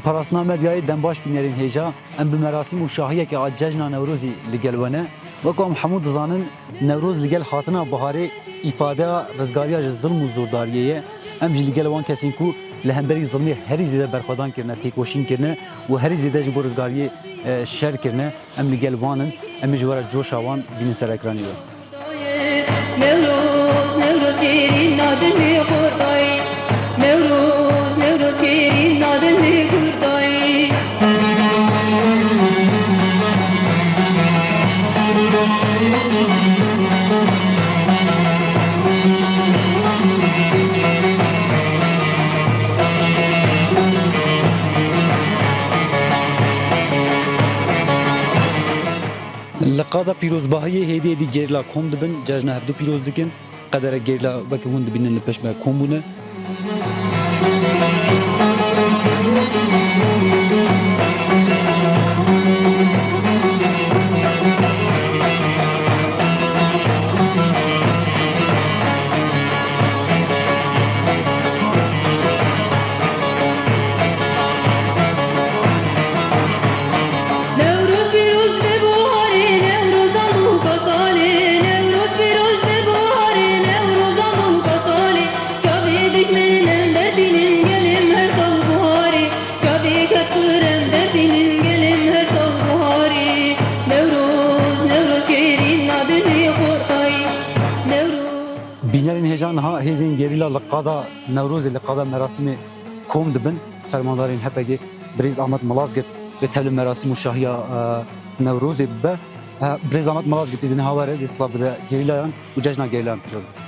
Em parasna medyayê dembaş bînerên hêja em bi merasîm û şahiyekê a cejna Newrozî li gel we ne weko em hemû dizanin Newroz li gel hatina biharê îfadeya rizgariya ji zilm û zordariyê ye. Em jî li gel wan kesên ku li hemberî zilmê herî zêde berxwedan kirine, têkoşîn kirine û herî zêde ji bo rizgariyê şer kirine, em li gel wan in, em ê ji were coşa wan bînin ser ekranî we. Newroz şêrîn nadinê xurdayî, Newroz şêrîn nadinê xurdayî. Li qada pîrozbahiyê hêdî hêdî gerîla kom dibin, cejna hevdû pîroz dikin, qedere gerîla wekî hûn dibînin li pêş me kom bûne. Bînerên hêja niha hêzên gerîla li qada Newrozê li qada merasîmê kom dibin. Fermandarên HEPEGê Birêz Ahmet Malazgirt ve tevlî merasîm û şahiya Newrozê bibe. Birêz Ahmet Malazgirt êdî niha were dê silav dibe gerîlayan û cejna gerîlayan pîroz bike.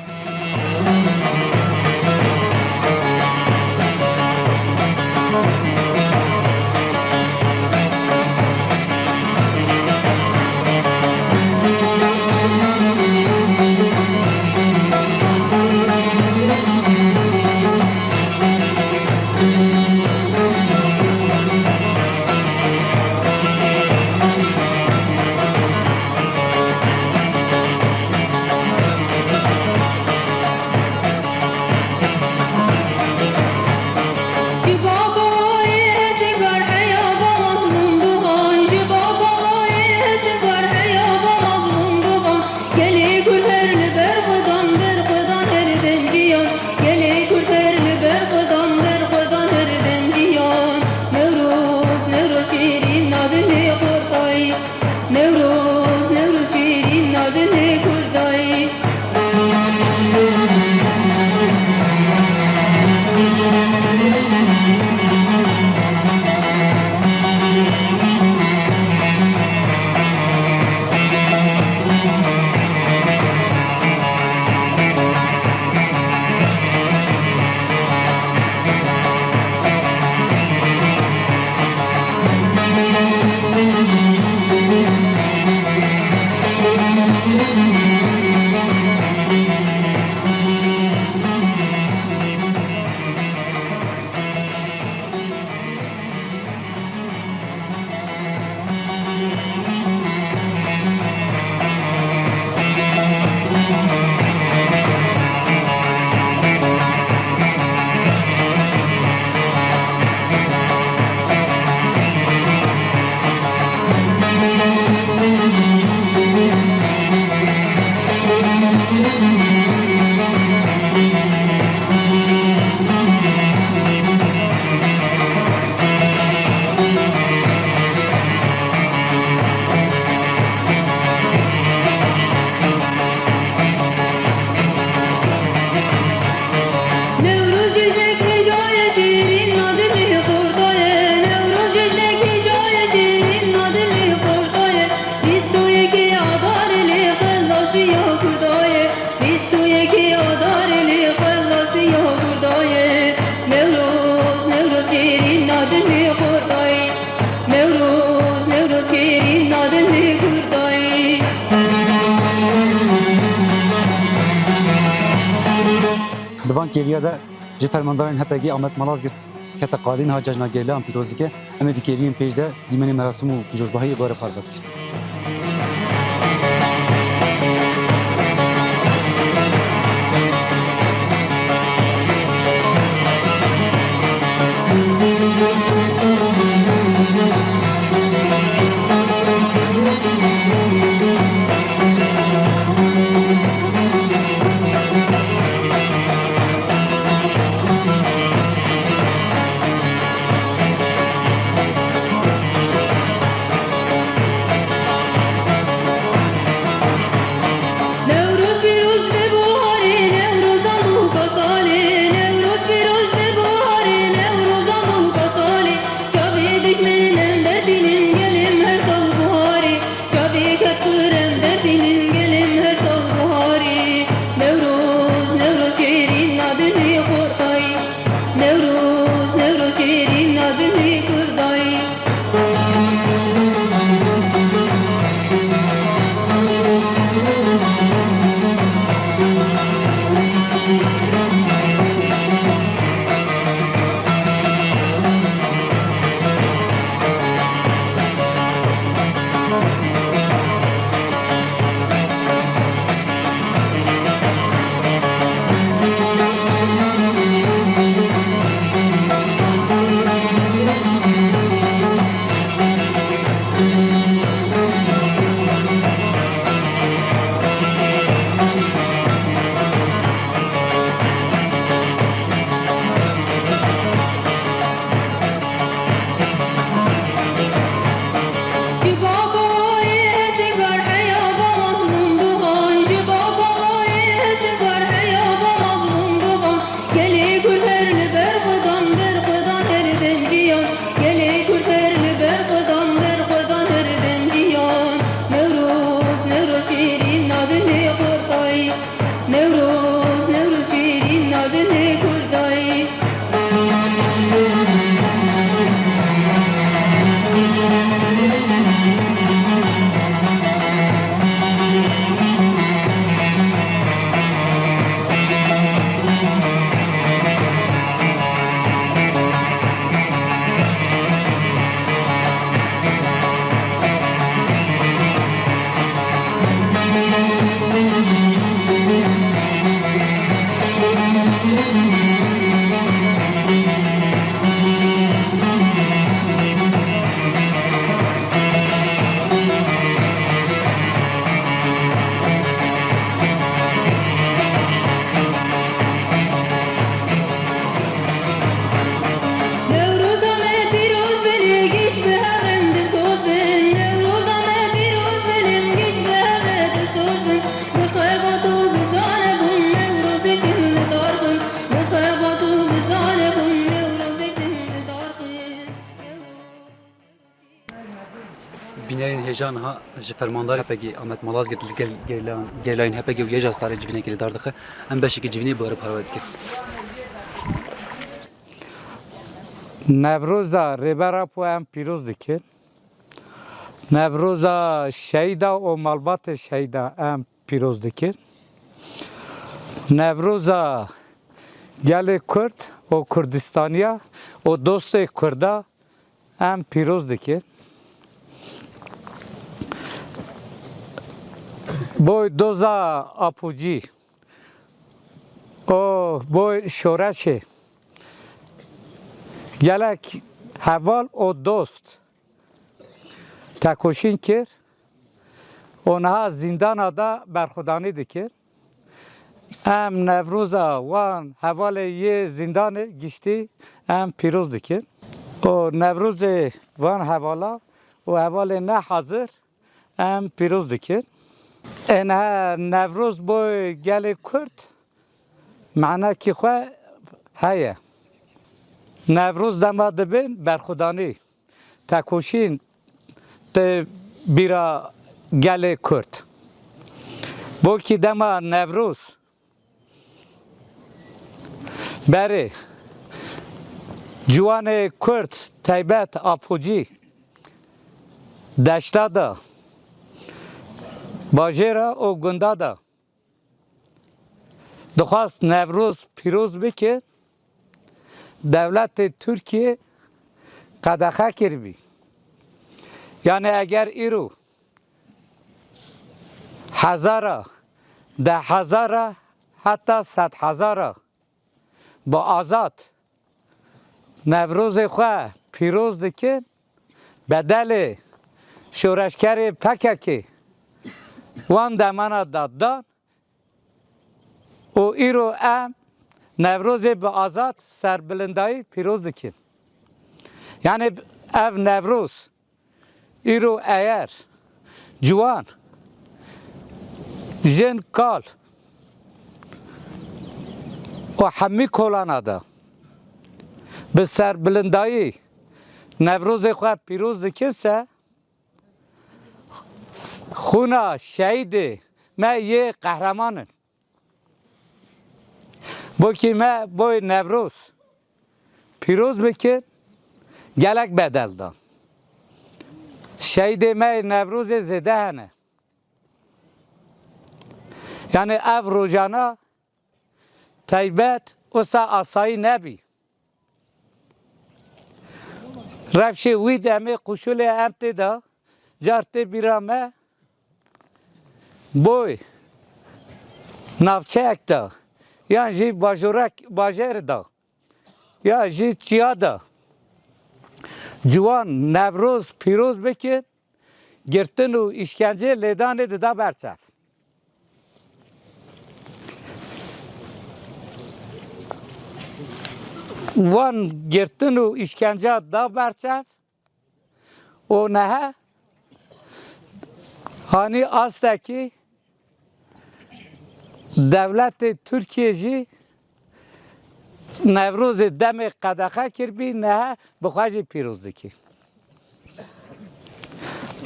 Divan geriye de ji fermandarên HEPEGê Ahmet Malazgirt kete qadîn ha cejna gerîlayan pîroz dike. Em ê dikeriyên pêş de dîmenê merasîm û pîrozbahiyê gore parve dikin. جانها ji fermandar hepeki Ahmet Malazgirt gerilayın hepeki yeja sare civine geri dardığı em beşiki civine bu arı parvet ki. Nevroza ribera po em pîroz dikin. Nevroza şeyda û malbatê şeyda em pîroz dikin. Nevroza gelê Kurd û Kurdistaniya û dostê Kurda em pîroz dikin. Boy doza apucî û boy şoreşê gelek heval û dost tekoşîn kir û niha zîndana da berxwedanî dikir. Em Nevroza wan hevalê yê zîndanê giştî em pîroz dikin. û Nevrozê van hevala û hevalê nehazir em pîroz dikin. Niha Nevroz boy gelê Kurd manekî xwe heye. Nevroz dema dibin berxwedanî tekoşîn di bîra gelê Kurd. Bokî dema Nevroz berê ciwanê Kurd taybet apûcî deşta da bajêra û gunda da dixwast Nevroz pîroz bike devletê Türkiye qedexe kiribî. Yani eger îro hezara, de hezara heta sed hezara bi azad Nevrozê xwe pîroz dikin bedelê şoreşkerê PKK wan demana daddan û îro em Nevrozê bi azad serbilindayî pîroz dikin. Yani ev Nevroz îro eğer ciwan jin kal û hemî kolana da bi serbilindayî Nevrozê xwe pîroz dikirse xûna şehîdê me yê qehreman in. Bokî me boy Nevroz pîroz bikin gelek bedel da. Şehîdê me Nevrozê zêde hene. Yani ev rojana taybet wisa asayî nebî. Revşê wî demê quşulê em tê da car tê bîra me boy navçeyek da yan jî bajêr da ya jî çiya da ciwan Nevroz pîroz bikin girtin û işkence lêdanê dida berçev. Wan girtin û işkence da berçev û nehe hani astekî devletê Türkiye jî Nevrozê demê qedexe kirbî nehe bi xwe jî pîroz dikî.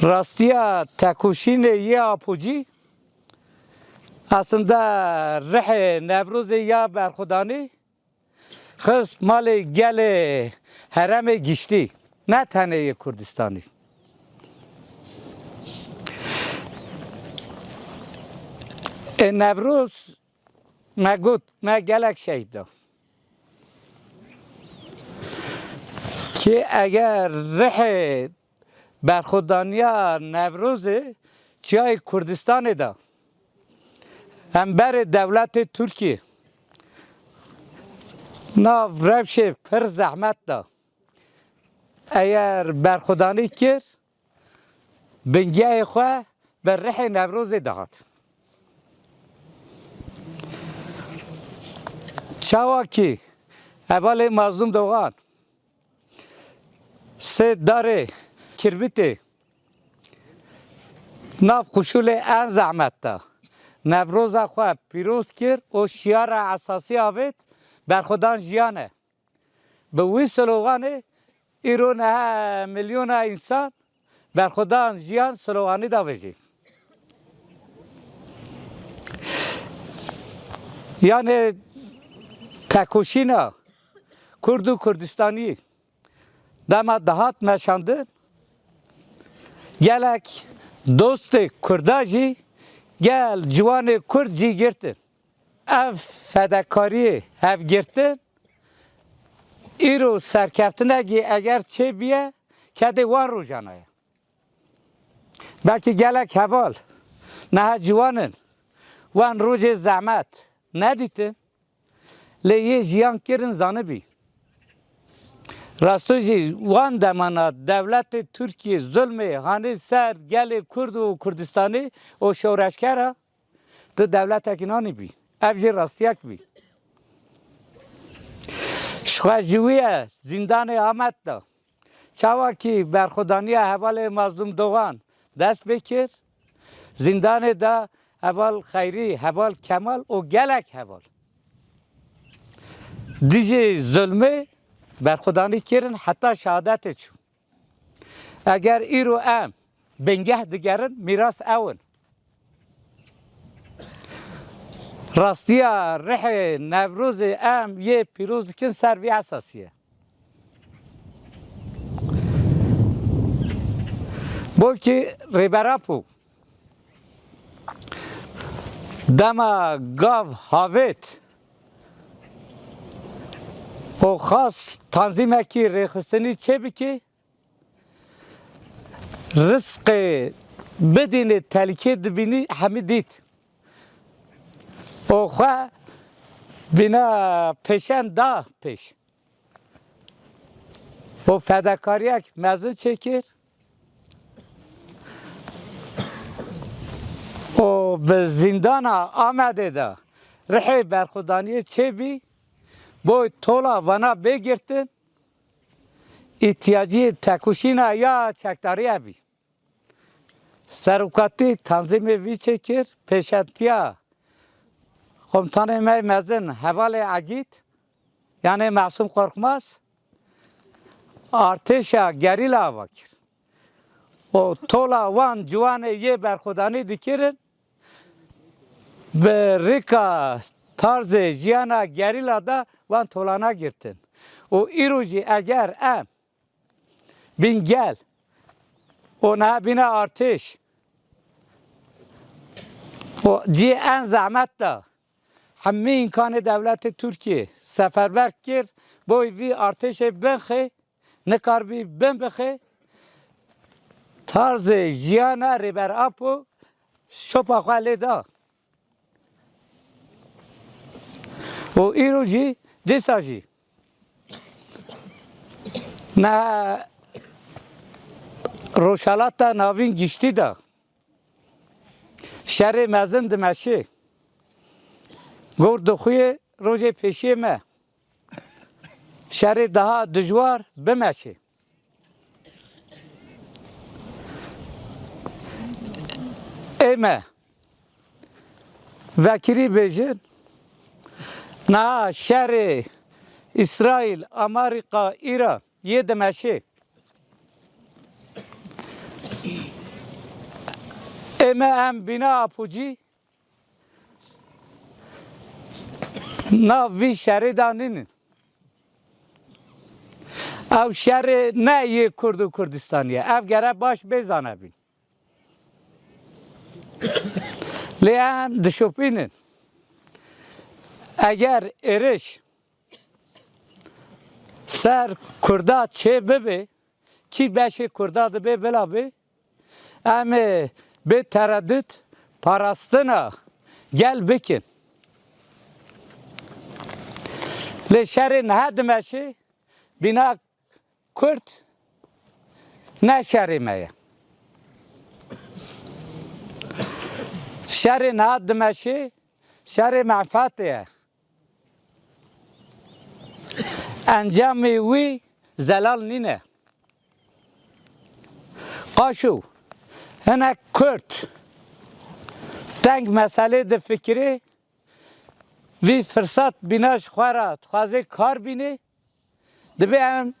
Rastiya tekoşînê yê apûcî aslında rihê Nevrozê ya berxwedanî xist malê gelê heremê giştî ne tenê yê Kurdistanî. Nevroz me got me gelek şey da ki eğer rihê berxwedaniya Nevrozê çiyayê Kurdistanê da hem berê devletê Türkiye nav rewşê pir zehmet da eğer berxwedanî kir bingehê xwe bi rihê Nevrozê dihat. Çawa ki hevalê Mazlûm Dogan sê darê Kirbîtê nav quşulê en zehmet da Nevroza xwe pîroz kir û şiyara esasî avêt berxwedan jiyan e. Bi wî sloganê îro nehe milyona însan برخودان جیان سلوانی دا بجی یعنی تکوشینا کرد و کردستانی دما دهات مشاندن گلک دوست کرداجی گل جوان کرد جی گرتن اف فداکاری هف گرتن ایرو سرکفتنگی اگر چه بیه کده وان رو جانایه بلکه گلک حوال نه جوانن وان روز زحمت ندیتن لیه جیان کرن زانه بی راستوجی وان دمانا دولت ترکیه ظلم هانی سر گل کرد و کردستانی و شورشکره تو دولت اکنانی بی افجی راستیک بی شخواجویه زندان آمد دا چاوا کی برخودانی حوال مظلوم دوغان دست بکر زندان دا حوال خیری حوال کمال و گلک حوال دیجی ظلمه برخودانی کرن حتی شهادت چون اگر ایرو ام بنگه دگرن میراث اون راستیا رح نوروز ام یه پیروز کن سروی اساسیه بو که ریبراپو دما گاو هاویت و خاص تنظیم کی ریخستنی چه بکی رزق بدین تلکه دبینی همه دید و خواه بنا پیشن دا پیش و فداکاریک مزه چکر و به زندان آمده دا رحی برخودانی چه بی باید طولا وانا بگیرتن احتیاجی تکوشینا یا چکداری بی سروکاتی تنظیم وی چکر پیشنتیا قمتان می مزن حوال عگید یعنی معصوم قرقماس ارتشا گریلا واکر و طولا وان جوان یه برخودانی دکرن به ریکا طرز جیانا گریلا دا وان طولانا گرتن و ایروجی اگر ام بین گل و نه بین ارتش و جی ان زحمت دا همه امکان دولت ترکیه سفربر کرد بای وی ارتش بنخه نکار بی بن بخه طرز جیانا ریبر اپو شپا خواله دا و ایرو جی جیسا جی نه روشالات ناوین گشتی دا شهر مزن دمشه گور دخوی روز پیشی ما شهر daha دجوار بمشه ایمه وکری بیجن نه شهر اسرائیل امریکا ایران یه دمشه ایمه هم بنا اپوجی نه وی شهر دانین او شهر نه یه کرد و کردستانیه او گره باش بزانه بین لی هم دشوپینن اگر ارش سر کردا چه ببه کی بشه کردا ده به بلا به اما به تردد پاراستنا گل بکن لی شهر نه دمشه بنا کرد نه شهر مایه شهر نه دمشه شهر معفاتیه انجام وی زلال نینه قاشو هنه کرد تنگ مسئله ده فکری وی فرصت بیناش خوارد خوازه کار بینه ده به هم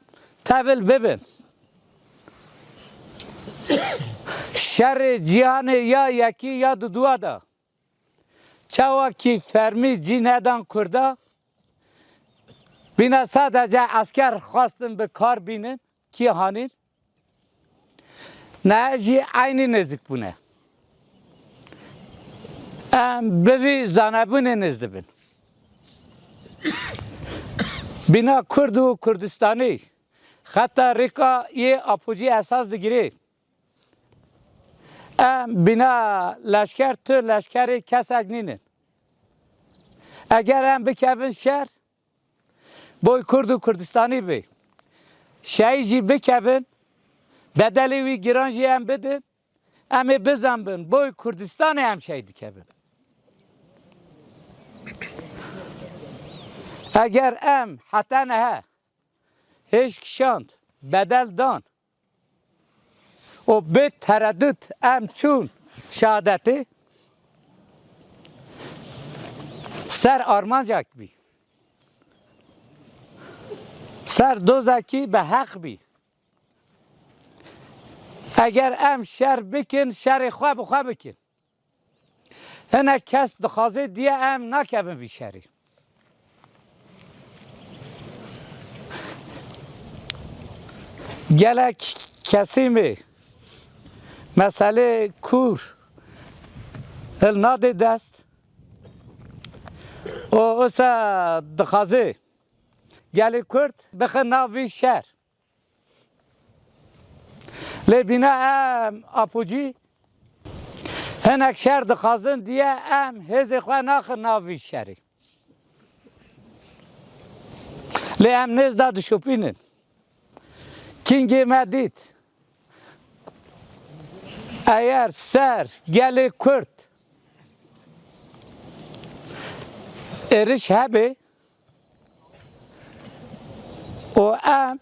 تول ببین شر جیان یا یکی یا دو دا چاوا کی فرمی جینهدان کرده بینا sadece asker خواستن به کار بینن کی هانین نه جی aynı نزدیک بونه بوی زنبون نزد بین بینا کرد و کردستانی حتی ریکا یه اپوجی اساس دگیری بینا لشکر تو لشکر کسک نینن اگر هم بکوین شهر boy Kurdu Kurdistani bey. Şeyci bekevin bedeli ve giranji hem bedin ama bizden bin boy Kurdistani hem şeydi kevin. Eğer em hatta ne hiç kişand bedel dan o bit tereddüt em çun şehadeti ser armancak bi. سر دوزکی به حق بی اگر ام شر بکن شر خواه بخواه بکن هنه کس دخوازه دیه ام نکبن بی شری گلک کسی می مسئله کور هل ناده دست و اوسا دخوازه گلی کرد بخه ناوی شهر لبینا ام اپوجی هنک شهر دخوازن دیه ام هزی خواه ناخ ناوی شهری لی ام نزده دشوپینن کینگی مدید اگر سر گلی کرد ارش هبه o em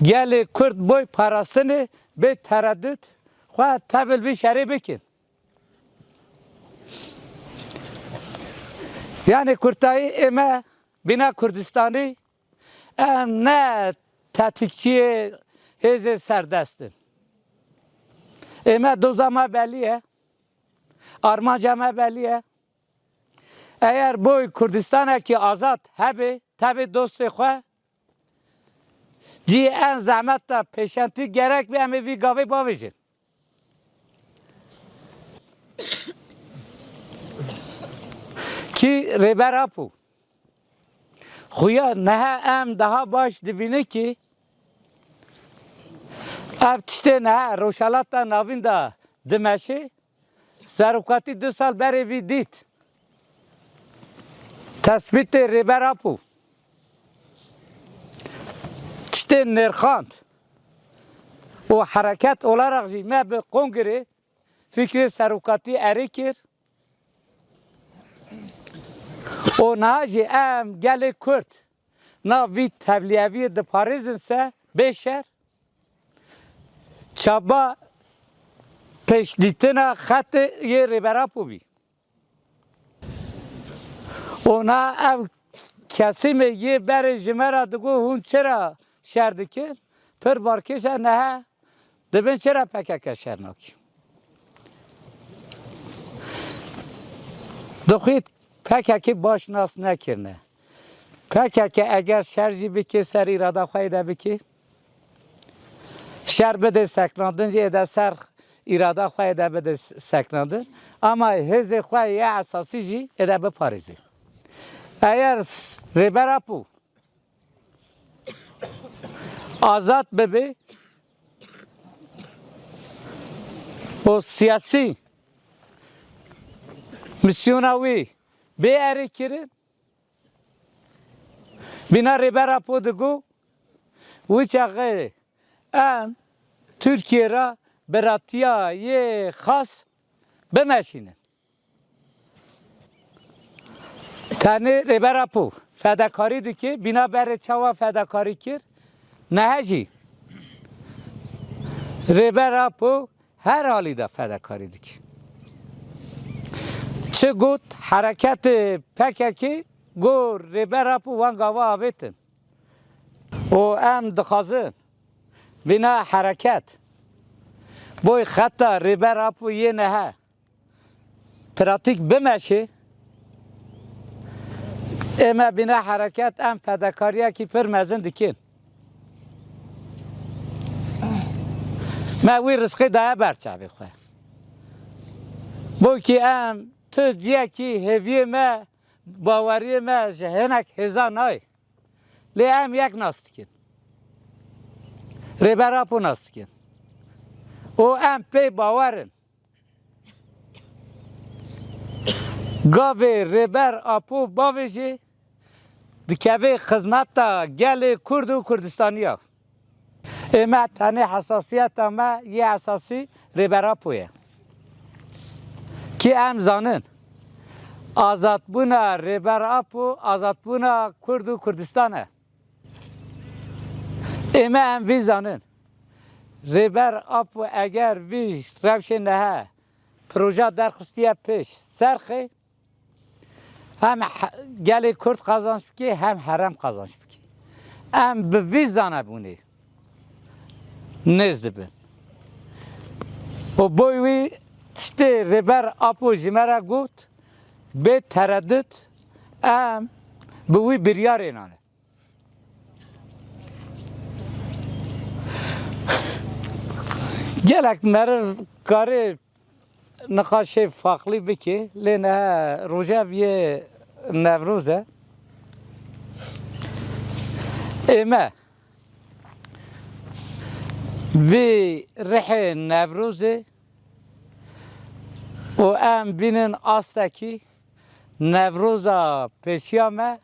gelê Kurd boy parasını be tereddüt xwe tevil vî şerê bikin. Yani Kurtayî ême bîna Kurdistanî em ne tetikçiyê hêzê serdestin. Ême doza me belî ye, armanca me belî ye. Eğer boy Kurdistanekî azad hebe tevê dostê xwe جی ان زحمت تا پیشنتی گرک به همه وی گاوی باویجن کی ریبر اپو خویا نه ام daha باش دبینه کی اب تشته نه روشالات تا ناوین دا دمشه سرکاتی 2 سال بری وی دیت تثبیت ریبر اپو نرخاند و حرکت olarak me به kongre fikri serukati erikir o naci em gele Kürt na vi tevliyevi de Paris'in se beşer çaba peşditina xat ye riberapu bi ona ev kesime ye ber jimera digo hun çera şerdiki per barkeşa ne deben çera PKK şernaki dokhit PKK baş nas nekirne PKK eğer şerji biki ser irada xayda biki şer bede seknandın je de ser irada xayda bede seknandın ama heze xay ya asasi ji ede be Paris'i eğer riberapu azat bebe o siyasi misyonavi be erekirin bina ribera podugu uçağı em Türkiye'ye beratiya ye khas bemeşinin tane ribera po fedakari diki bina bere çava fedakari kir نهجی ریبر اپو هر حالی دا فداکاری دیک چه گوت حرکت پککی گو ریبر اپو وانگاوا آویتن و ام دخازن بنا حرکت boy hatta reber apu ye nehe pratik bimeşi eme bina hareket em fedakariye ki pir mezin dikin. Me wî rızkı daya berçavê xwe. Bo ki em tu ciyekî hêviyê me baweriyê me ji hinek hêza nayê. Lê em yek nas dikin. Rêber apo nas dikin. û em pê bawerin. Gavê rêber apo bavê jî dikeve xizmeta gelê Kurd û Kurdistaniya. Ême tenê hesasiyeta me yê esasî rêber apo ye. Ki em zanin azadbûna rêber apo azadbûna Kurd û Kurdistan e. Ême em vî zanin rêber apo eger vî rewşê nehe proje derxistiye pêş serxê hem gelê Kurd kazanç bike hem herem kazanç bike. Em bi vî zanebûnê nêz dibin. û boy wî tiştê rêber apo ji me re got bê tereddüt em bi wî biryarê nane. Gelek meriv karê nikaşê faxlî bike lê nehe rojev yê Newroz e. Ême vê rihê Newrozê û em bînin astekî Newroza pêşiya me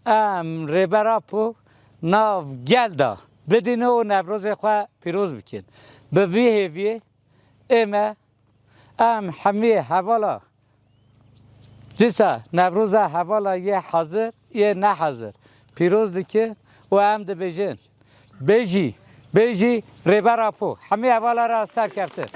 em rêber apo nav gel da bidîne û Newrozê xwe pîroz bikin. Bi vî hêviyê ême em hemî hevala dîsa Newroza hevala yê hezir yê nehezir pîroz dikin û em dibêjin bêjî rêber apo hemî hevala ra serkeftin.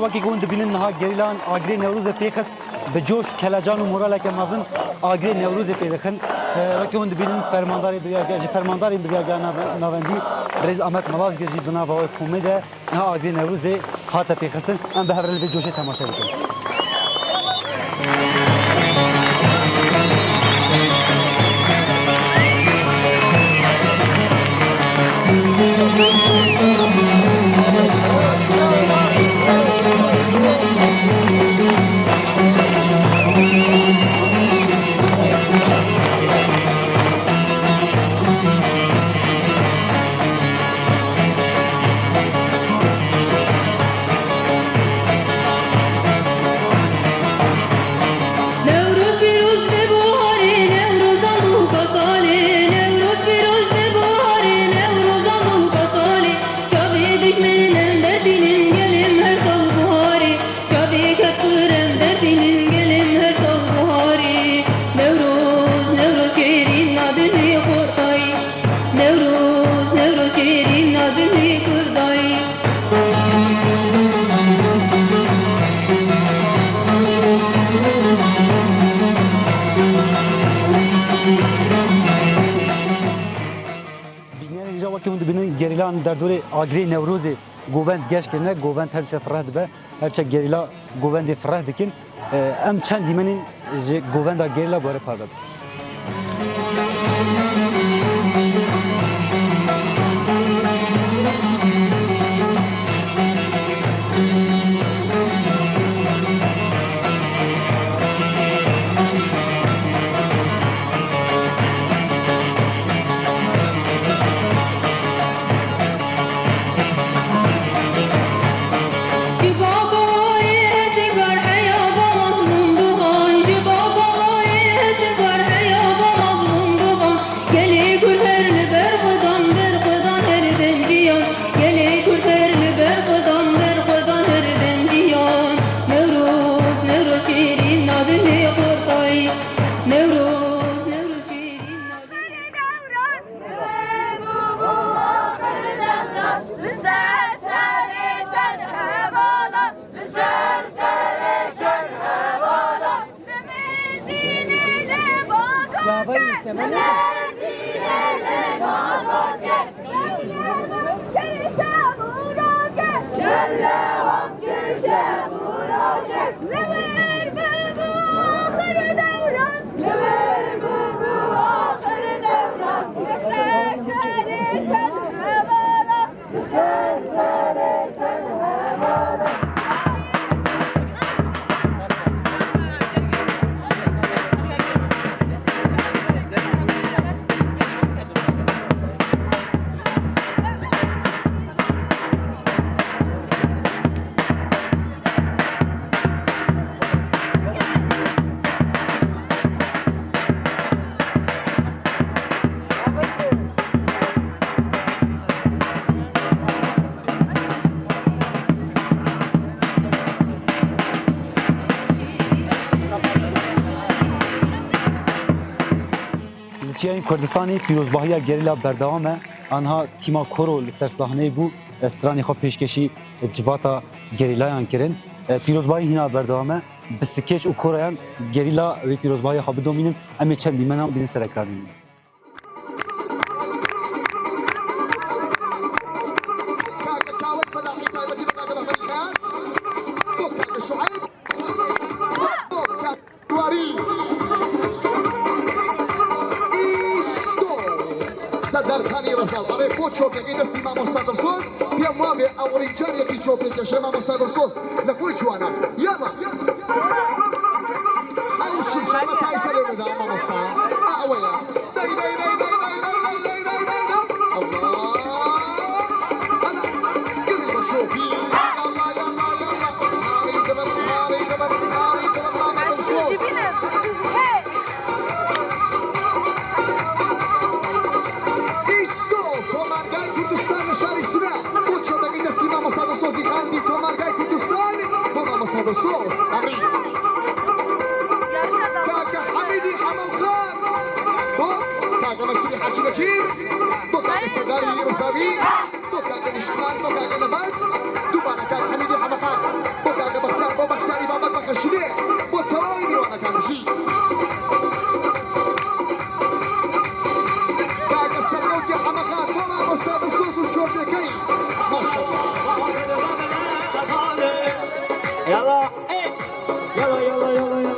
Wekî ku hûn dibînin niha gerilan agirê Newrozê pêxist bi coş kelecan û moraleke mezin agirê Newrozê pê dixin. Wekî hûn dibînin fermandarê biryarger ji fermandarên biryarger navendî Birêz Amed Malazgir jî di nava wê komê de niha agirê Newrozê hate pêxistin. Em bi hev re li vê coşê temaşe bikin. gerilan derdore agri Nevruzê govend geş kirine govend her şey ferah dibe her şey gerila govendê ferah dikin em çend dîmenên ji govenda gerila bare parve bikin. Çiyayên Kurdistanê pîrozbahiya gerîla berdewam e. Anha tîma Koro li ser sahneyê bû stranê xwe pêşkêşî civata gerîlayan kirin. Pîrozbahî hîna berdewam e. Bi sikeç û korayan gerîla wê pîrozbahiya xwe bidomînin. Em ê çend dîmenan bînin ser ekranê. Darkhani Razal, ale pocho que queda si vamos a dos sos, bien mueve a orillar y aquí choque que llamamos a dos sos, la cuichuana, llama. Ay, sí, llama que se le da, vamos a. Ah, bueno. Dai, dai, dai, dai, dai, dai, dai, dai, dai, dai. Allah. Ana. ¿Qué le va a chocar? Allah, Allah, Allah. Ay, que va, ay, que va, ay, que va, vamos a dos sos. Sos, arriba. Kaka Hamidi Hamal Khan. Kaka Masuri Haji Najib. Kaka Sadari Razavi. Kaka Nishman, Kaka Nabas. Dubana Kaka Hamidi Hamal Khan. Kaka Bakhtar, Bakhtar, Baba Bakhshide. Watawaini wana Kanashi. Kaka Saroki Hamal Khan. Kama Mustafa Sosu Shorte Kari. Mashallah. Yalla, yalla, yalla, yalla, yalla.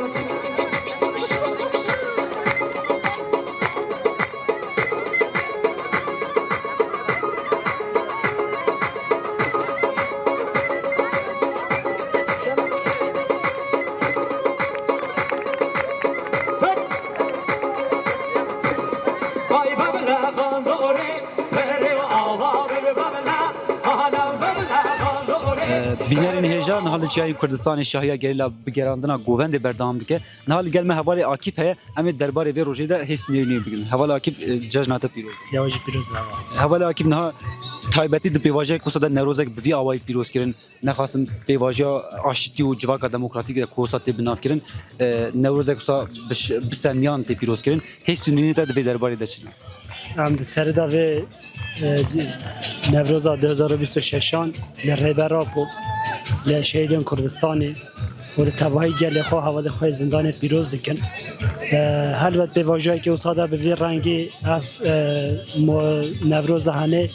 Vay babala bandore, mere ava bel babala, hala babala bandore. Binerên hêja niha li Çiyayên Kurdistanê şahiya gerîla bigerandina govendê berdewam dike. Niha li gel me hevalê Akîf heye em ê derbarê vê rojê de hês nêrînê bikin. Hevalê Akîf cejna te pîroz. Yavaş pîroz nava. Hevalê Akîf niha taybetî di pêvajiyek ku de nerozek bi vî awayî pîroz kirin. Nexwasin pêvajiya aşîtî û civaka demokratîk de ku tê binav kirin. Newrozek wisa bi sermiyan tê pîroz kirin. Hês nêrînê te di vê derbarê de çin. Em di serida vê Nevroza 2026 li rêbera ku li şehîdên Kurdistanê و تواهی گل خو حواله خو زندان پیروز دکن هلوت به واژه‌ای که استاد به وی رنگی نوروز هنه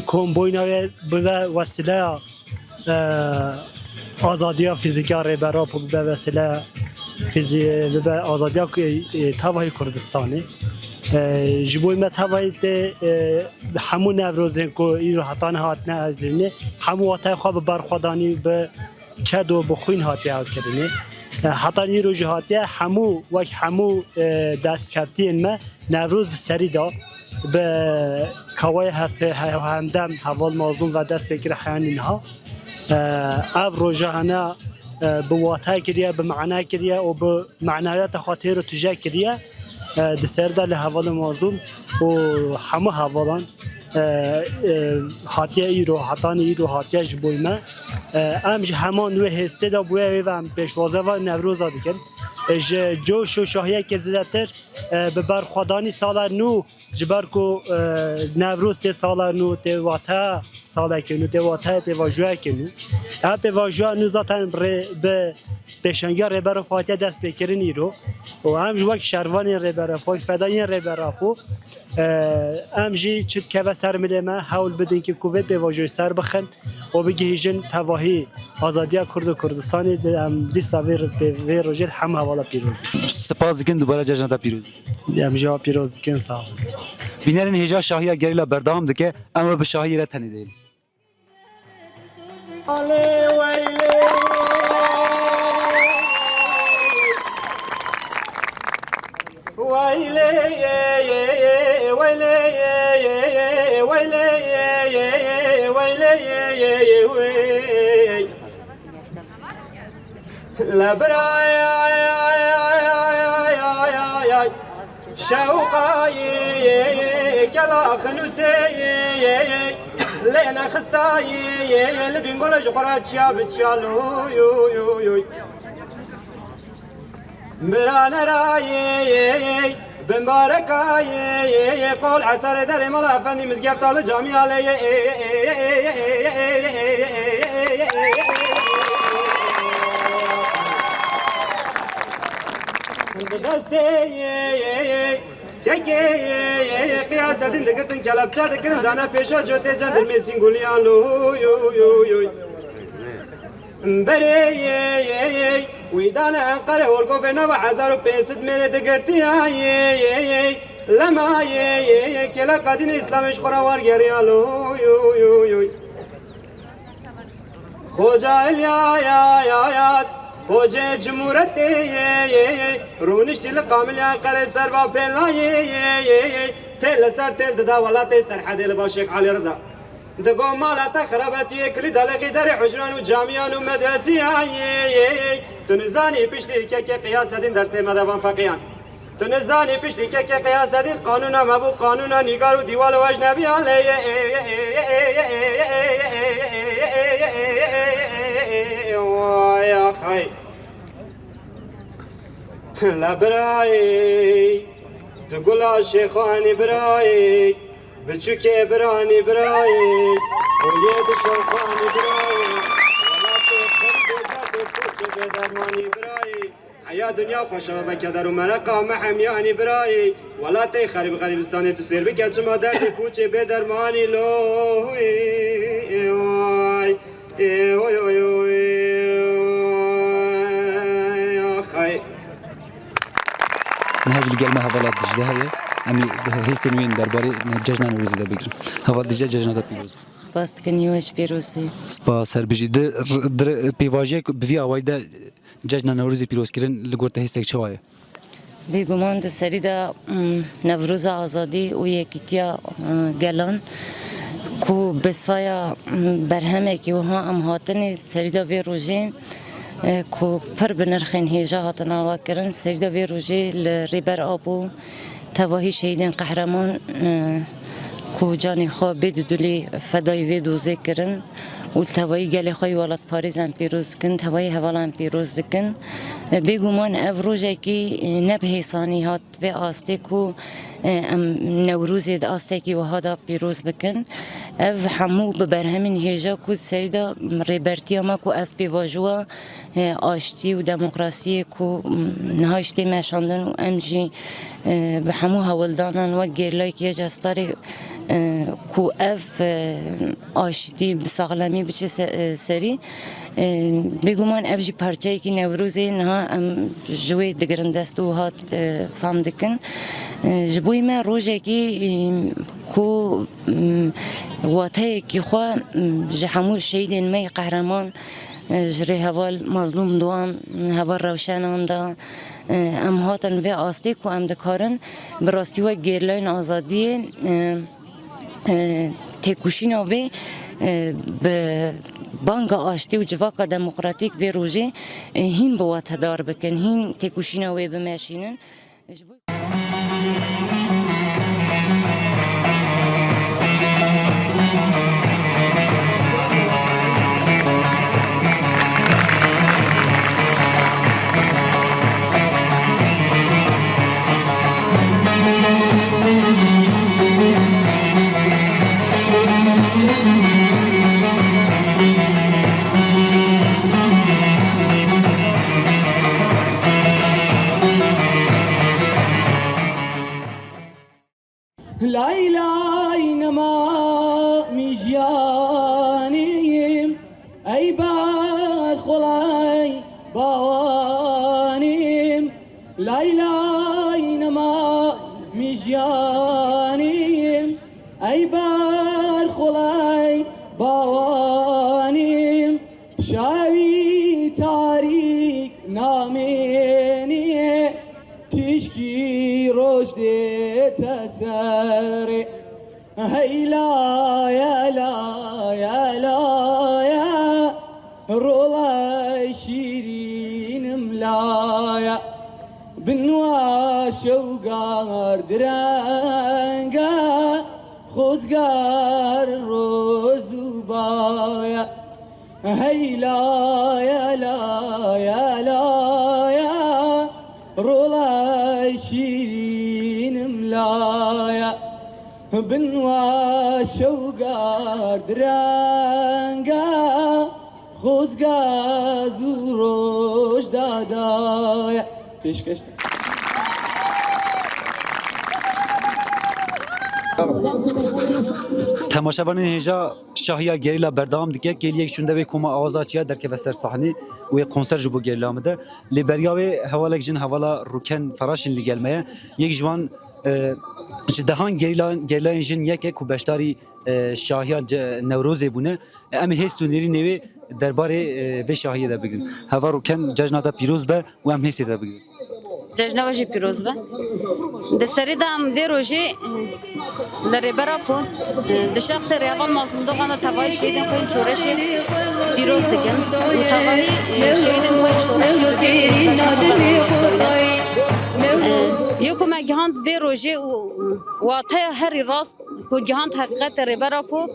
کوم بویناوی به وسیله آزادی فیزیکی ریبرا به وسیله به آزادی تواهی کردستانی جبوی ما تواهی همون نوروزین که ایرو حتان هات نه ازلینه همون وقت خواب برخوادانی به کد و بخوین هاتی ها کردنه حتی ایرو جهاتی همو دست کردین ما نوروز سری دا به کوای همدم حوال مازدون و دست بگیر حیانین ها او روژهانه به واته کریه به معنا کریه و به معنایات خاطر رو تجاه کریه دسرده لحوال مازدون و همه حوالان هاتیه ایرو حتان ایرو هاتیه جبوی ما امج همان و هسته دا بویه و هم پیشوازه و نوروز ها دیکن جوش و شاهیه که زدتر به برخوادانی سال نو جبر کو نوروز تی سال نو تی واته سال کنو تی واته تی واجوه کنو ها تی واجوه نو زاتن به پیشنگی ریبر پایته دست بکرین ایرو و هم جوک شروانی ریبر پای فدایی ریبر پو هم جی چت که سر ملما حول بدین که کوه به واجوه سر بخن و بگیجن تواهی آزادی کرد و کردستانی دی سویر به روزل هم حوالا پیروزی سپاس دکن دوباره جشن دا پیروزی هم جا پیروزی کن سال بینرین هجا شاهی گریلا بردام دکه اما به شاهی را تنی دیل شوقاي كلا خنوسي لنا خستاي اللي بنقول جقرات شاب تشالو يو يو يو برانا راي بمباركاي قول عسر داري ملا فني مزقف طال جامي علي بدستي قياسة دقرتن كلابچا دقرن دانا پیشا جوته جان در میسین گولیان لو یو یو یو بری ویدانا انقره ورگو فینا و 1500 میره دقرتی لما کلا قدین اسلامش خوراوار گریان لو یو یو یو خوجا الیا یا یاس خوجه جمهورت رونش تیل کامل یا قره سر و پلای تل سر تل ددا ولات سر حدل با شیخ علی رضا دگو مالات خرابتی کلی دلقی در حجران و جامعان و مدرسی تو نزانی پشتی که قیاس دین درس مدوان فقیان تو نزانی پشتی که قیاس دین قانون مبو قانون نگار و دیوال و اجنبی علیه یا خی لبرای دگلا شیخانی برای بچوک برانی برای اولیه دشوخانی برای ولات خرد درد درمانی برای حیا دنیا خوشه و بکدر و مرقا محمیانی برای ولات خریب غریبستانی تو سیر بکد شما درد کوچه به درمانی لوی نهج الجلمه حوالات دجله هي امي هيستنوين درباري جشن نوروز دا بگیرم حوال دجله جشن دا پیروز سپاس کنیوش پیروز بی سپاس هر بجی در پیواژه بوی اوایده جشن نوروز پیروز کردن لگورته هستک چوایه بیگمان ده سری دا نوروز آزادی و یکیتیا گلان کو بسایا برهمه که وها ام هاتن سری دا وی روژه کو پر بنرخین هیجا هاتن آوا کرن سری دا وی روژه لریبر آبو تواهی شهیدین قهرمان کو جانی خواه بید دولی فدای وی دوزه کرن و تواهی گلی خواه ولات پاریز هم پیروز کن تواهی حوال هم پیروز دکن بگومان او روژه که نب حیثانی هات و آسته کو ام نوروزی د آستکی و هادا پیروز بکن اف همو ببرهمین هیجا کود سری دا ریبرتی اما کو اف پیواجوا آشتی و دموکراسی کو نهاشتی مشاندن و امجی به همو هولدانان و گرلای که جستاری کو اف آشتی بساغلمی بچه سری بگومان اف جی پرچه کی نوروزی نه ام جوی دگرن دستو هات فهم دکن جبوی ما روزه کی کو واتای کی خو جهمو شهیدین می قهرمان جری هوال مظلوم دوان هوال روشنان دا ام هاتن و آستی کو ام دکارن براستی و گرلاین آزادی تکوشینا و به بانک آشتی و جواک دموکراتیک و روزی هین بوات دار بکن هین تکوشینا و بمشینن لای لای نما میجیانیم ای باد خلای باوانیم لای لای نما میجیانیم ای باد خلای باوانیم شاوی تاریک نامینیه تشکی رشد تساري هيلا يا لا يا لا يا رولا شيرين ملايا بنواش وقار درانقا خوزقار روز وبايا هيلا يا لا يا لا يا رولا شيرين ملايا بنواش وقار درانقا خوزقا زوروش دادايا كش تماشاوان هجا شاهیا گریلا بردام دیگه گلیک شونده به کما آوازاچیا در که بسر صحنه و کنسرت جو گریلا مده لیبریاوی حوالک جن حوالا روکن فراشین لگلمه یک جوان جدهان گریلا جن یک کو بشتاری شاهیا نوروزی بونه ام هستونری نوی درباره و شاهیا ده بگیرن هوا روکن جشناتا پیروز به و ام هستی ده بگیرن جشن واجی پیروز به دسری دام دی روزی لربرا کو دشخص ریوان مازن دوغانا توای شیدن خوی شورشی پیروز دکن و توای شیدن خوی شورشی ببینید یکم جهان دی روزی واتای هری راست کو جهان حقیقت ربرا کو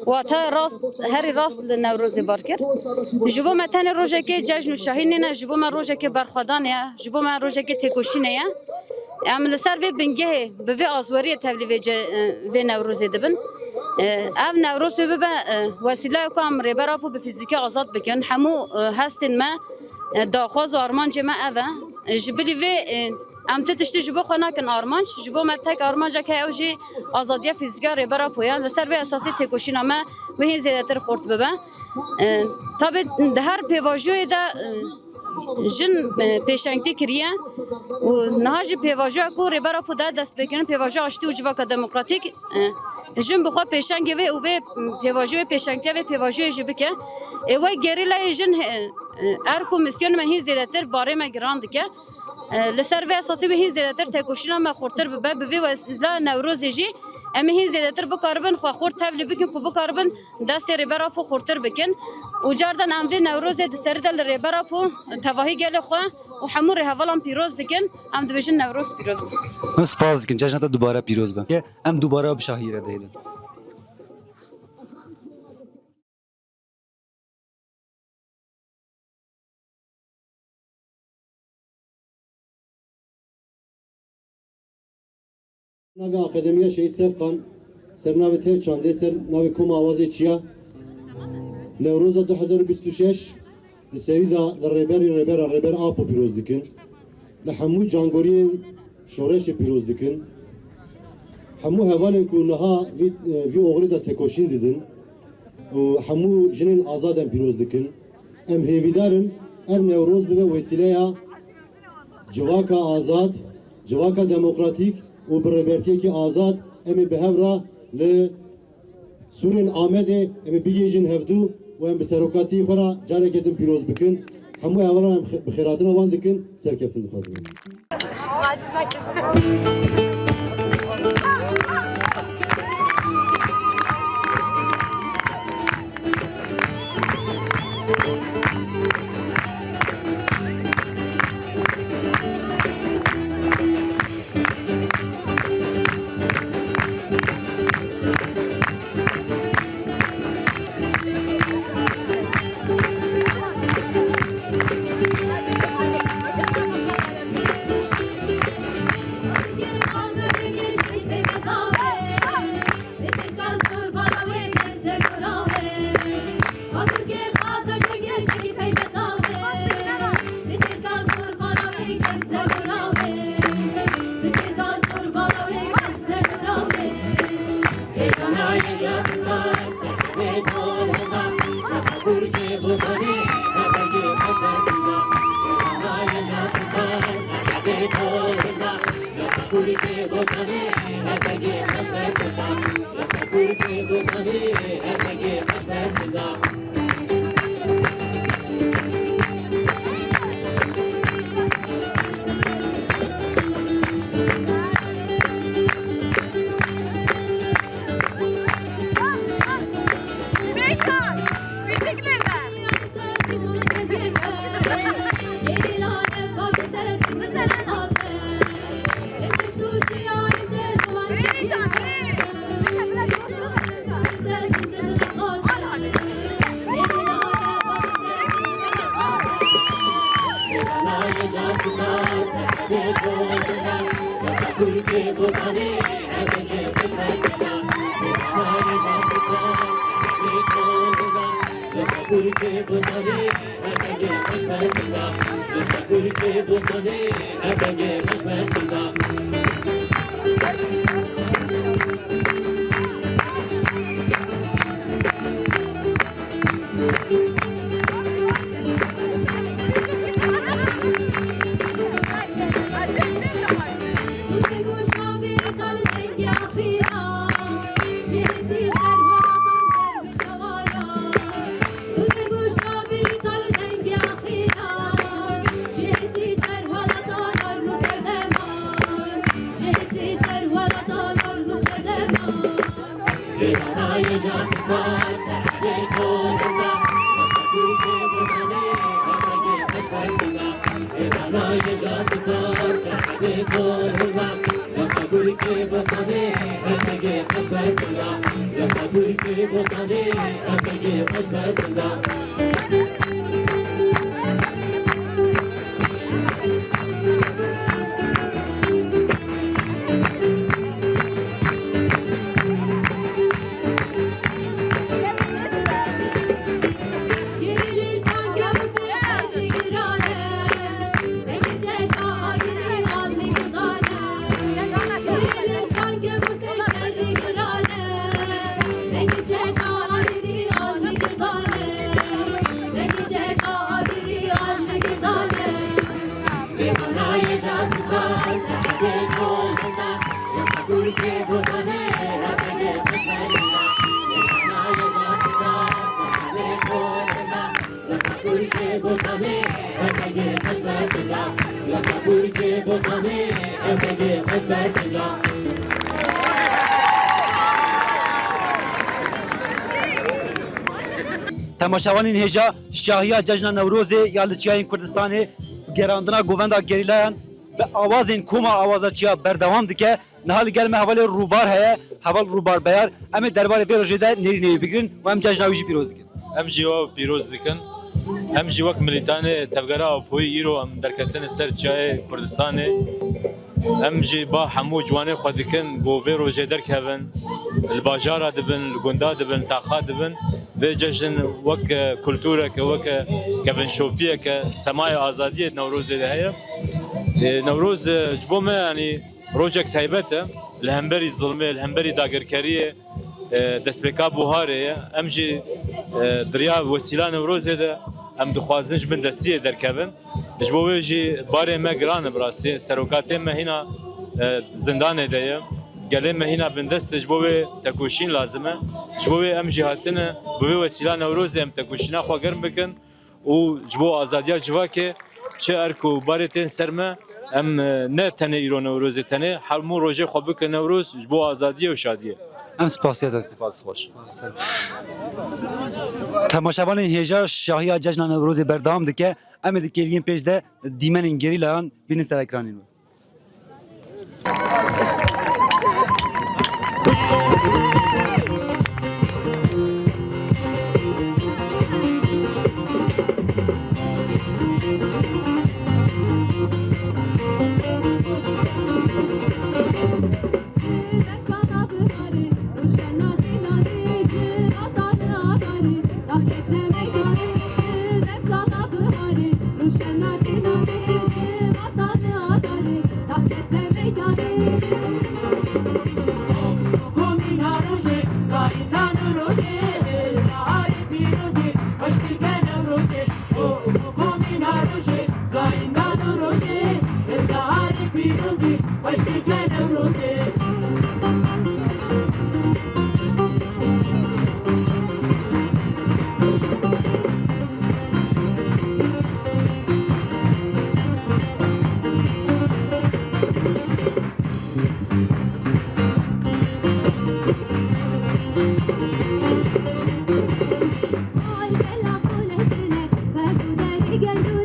واتای راست هری راست لنوروزی بارکر جبو متن روزی که جشن شاهین نه جبو من روزی که برخوادانه جبو من روزی که تکوشینه ام لسر وی بنگه به وی آزوری تبلیغ و نوروزی دبن ام نوروز به وسیله کام ربرا په فیزیکی آزاد بکن همو هستن ما داخواز آرمان جمع اوه جبلی وی ام تشتی جبو خانه کن آرمانج جبو متک آرمانجا که اوجی آزادی فیزیکی ربرا پویا لسر وی اساسی تکوشینا ما و هین زیادتر خورد ببن طبعا ده هر پیواژوی ده جن پیشنگی کریه و نهاج پیواژو کو ربرا پودا دست بکنن پیواژو آشتی و جواک دموکراتیک جن بخوا پیشنگی و پیواژو پیشنگی و پیواژو جبکه اوای گریلا جن ار کمیسیون ما هی زیادتر باره ما گراند که لسر و اساسی به هی زیادتر تکوشینا ما خورتر به وی وسیله نوروزی جی اما هی زیادتر بکاربن خو خورد تبلی بکن کو بکاربن دست ربرا پو خورتر بکن و جاردن ام وی نوروز د سر دل ربرا پو تواهی گله خو و حمور هوالم پیروز دکن ام دوجن نوروز پیروز سپاس کن جشناتا دوباره پیروز به ام دوباره بشاهیره دیدن Navi Akademiya Şeyh Sefkan, ser navi tev çande, ser navi koma avazı çiya. Nevroza 2026, li serî da li reber apa pîroz dikin. Li hemû cangoriyên şoreşê pîroz dikin. Hemû hevalên ku niha vî oğlê da tekoşîn didin. û hemû jinên azadên pîroz dikin. Em hêvîdarin ev Newroz bibe wesîleya civaka azad, civaka demokratîk û bi rêbertiyekî azad em ê bi hev re li Sûrên Amedê em ê bigêjin hevdû û em bi serokatiyê xwe re carekê din pîroz bikin. Hemû hevalan em bi xêratina wan dikin, serkeftin dixwazin. Temaşavanên hêja şahiya cejna Newrozê ya li Çiyayên Kurdistanê gerandina govenda gerîlayan bi awazên koma awazaçiya berdewam dike. Niha li gel me hevalê rûbar heye, heval rûbar beyar. Em ê derbarê vê rojê de nêrînê bigirin û em cejna wî jî pîroz dikin. Em jî wa pîroz dikin. Em jî wek milîtanê tevgera Apoyê îro em derketin ser Çiyayê Kurdistanê. ام جی با همو جوانه خود دکن گوه روژه درکهون الباجارا دبن الگندا دبن تاخا دبن و جشن وک کلتوره که وک کبن شوپیه که سمای آزادی نوروز ده هیا نوروز جبومه یعنی روجک تایبته الهمبری ظلمه الهمبری داگرکریه دەستپێکا بوهارەیە ئەم ژی دریا وەسیلا نەورۆزێ de ئەم دخوازنش bin destiyê derkevin ji bo wê jî barê me giran im rastî serokatê me hîna zindanê de ye gelê me hîna bin dest ji bo wê tekoşîn lazim e ji bo wê em jî hatine bi vê wesîla newrozê em tekoşîna xwe germ bikin û ji bo azadiya civakê çi erk û barê tên ser me em ne tenê îro newrozê tenê hemû rojê xwe bikin newroz ji bo azadiye û şadiyê. ام سپاسیت Spas xweş. تماشاوان هێژا شاهیا cejna Newrozê berdewam dike em ê dikeviyên pêş de dîmenên gerîlayan bînin ser ekranê me. Gel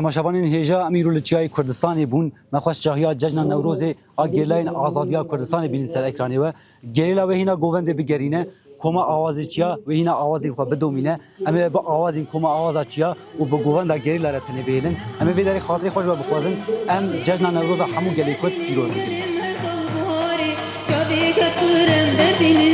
تماشاوانین هێژا ئەمیر و لە چیای کوردستانی بوون مەخواست چاهیا جەژنا نەورۆزê a گێلاین ئازادیا کوردستانی بینین سەر ئەکرانێوە گێلا وê hîna govendê bigερîne koma awazê çiya wê hîna awazê xwe bidomîne em ê bi awazên koma awaza çiya û bi govenda gerîla re tenê bihêlin em ê vê derê xatirê xwe ji we bixwazin em cejna Newroza hemû gelê Kurd pîroz dikin. Çavê kırım derdini